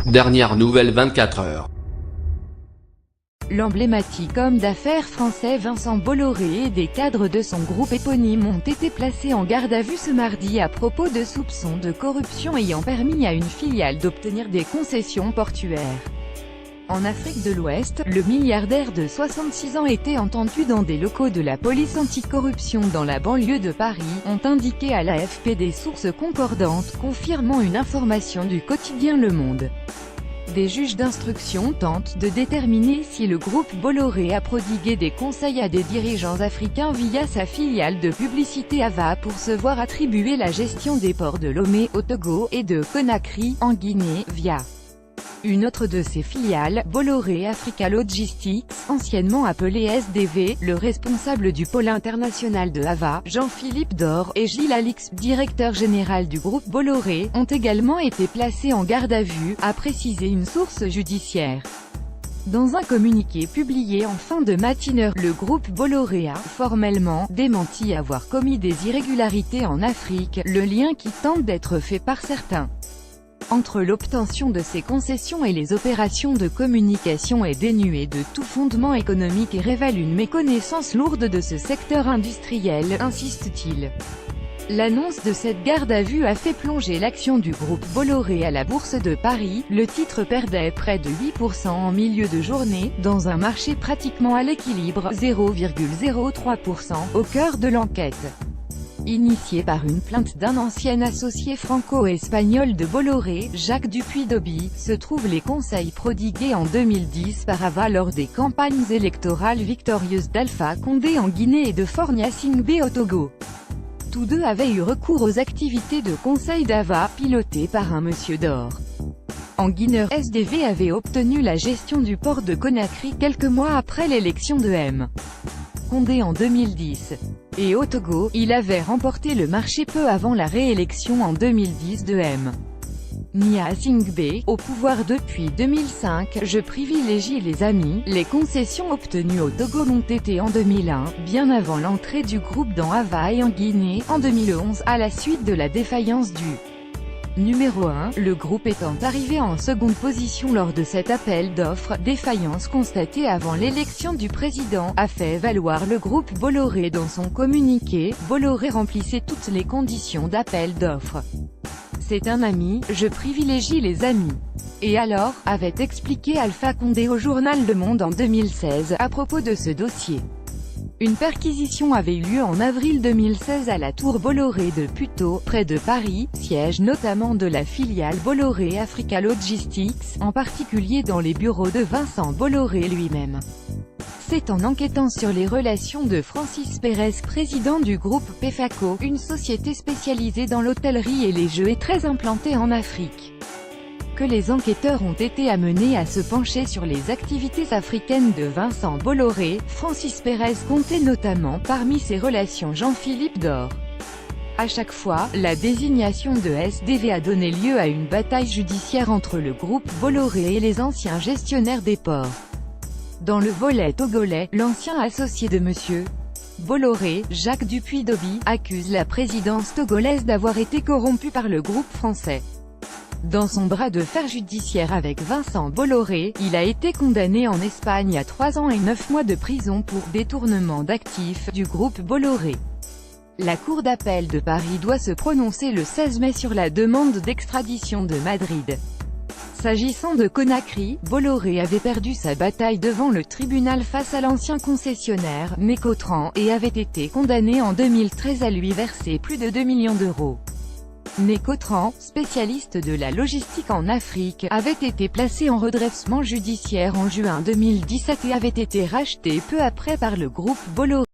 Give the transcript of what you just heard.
Dernière nouvelle 24 heures. L'emblématique homme d'affaires français Vincent Bolloré et des cadres de son groupe éponyme ont été placés en garde à vue ce mardi à propos de soupçons de corruption ayant permis à une filiale d'obtenir des concessions portuaires. En Afrique de l'Ouest, le milliardaire de 66 ans était entendu dans des locaux de la police anticorruption dans la banlieue de Paris, ont indiqué à l'AFP des sources concordantes, confirmant une information du quotidien Le Monde. Des juges d'instruction tentent de déterminer si le groupe Bolloré a prodigué des conseils à des dirigeants africains via sa filiale de publicité Ava pour se voir attribuer la gestion des ports de Lomé, au Togo, et de Conakry, en Guinée, via une autre de ses filiales, Bolloré Africa Logistics, anciennement appelée SDV. Le responsable du pôle international de Ava, Jean-Philippe Dor, et Gilles Alix, directeur général du groupe Bolloré, ont également été placés en garde à vue, a précisé une source judiciaire. Dans un communiqué publié en fin de matinée, le groupe Bolloré a formellement démenti avoir commis des irrégularités en Afrique, le lien qui tente d'être fait par certains entre l'obtention de ces concessions et les opérations de communication est dénué de tout fondement économique et révèle une méconnaissance lourde de ce secteur industriel, insiste-t-il. L'annonce de cette garde à vue a fait plonger l'action du groupe Bolloré à la Bourse de Paris. Le titre perdait près de 8% en milieu de journée, dans un marché pratiquement à l'équilibre, 0,03%, au cœur de l'enquête initié par une plainte d'un ancien associé franco-espagnol de Bolloré, Jacques Dupuy-Doby, se trouvent les conseils prodigués en 2010 par Ava lors des campagnes électorales victorieuses d'Alpha Condé en Guinée et de Faure Gnassingbé au Togo. Tous deux avaient eu recours aux activités de conseil d'Ava, pilotées par un monsieur Dor. En Guinée, SDV avait obtenu la gestion du port de Conakry quelques mois après l'élection de M. Condé en 2010. Et au Togo, il avait remporté le marché peu avant la réélection en 2010 de M. Gnassingbé, au pouvoir depuis 2005. Je privilégie les amis. Les concessions obtenues au Togo l'ont été en 2001, bien avant l'entrée du groupe dans Ava, et en Guinée, en 2011, à la suite de la défaillance du numéro 1, le groupe étant arrivé en seconde position lors de cet appel d'offres, défaillance constatée avant l'élection du président, a fait valoir le groupe Bolloré dans son communiqué. Bolloré remplissait toutes les conditions d'appel d'offres. C'est un ami, je privilégie les amis. Et alors, avait expliqué Alpha Condé au journal Le Monde en 2016, à propos de ce dossier. Une perquisition avait eu lieu en avril 2016 à la tour Bolloré de Puteaux, près de Paris, siège notamment de la filiale Bolloré Africa Logistics, en particulier dans les bureaux de Vincent Bolloré lui-même. C'est en enquêtant sur les relations de Francis Pérez, président du groupe Pefaco, une société spécialisée dans l'hôtellerie et les jeux et très implantée en Afrique, que les enquêteurs ont été amenés à se pencher sur les activités africaines de Vincent Bolloré. Francis Pérez comptait notamment parmi ses relations Jean-Philippe Dor. À chaque fois, la désignation de SDV a donné lieu à une bataille judiciaire entre le groupe Bolloré et les anciens gestionnaires des ports. Dans le volet togolais, l'ancien associé de M. Bolloré, Jacques Dupuy-Doby, accuse la présidence togolaise d'avoir été corrompue par le groupe français. Dans son bras de fer judiciaire avec Vincent Bolloré, il a été condamné en Espagne à 3 ans et 9 mois de prison pour détournement d'actifs du groupe Bolloré. La Cour d'appel de Paris doit se prononcer le 16 mai sur la demande d'extradition de Madrid. S'agissant de Conakry, Bolloré avait perdu sa bataille devant le tribunal face à l'ancien concessionnaire, Nécotran, et avait été condamné en 2013 à lui verser plus de 2 millions d'euros. Nécotran, spécialiste de la logistique en Afrique, avait été placé en redressement judiciaire en juin 2017 et avait été racheté peu après par le groupe Bolloré.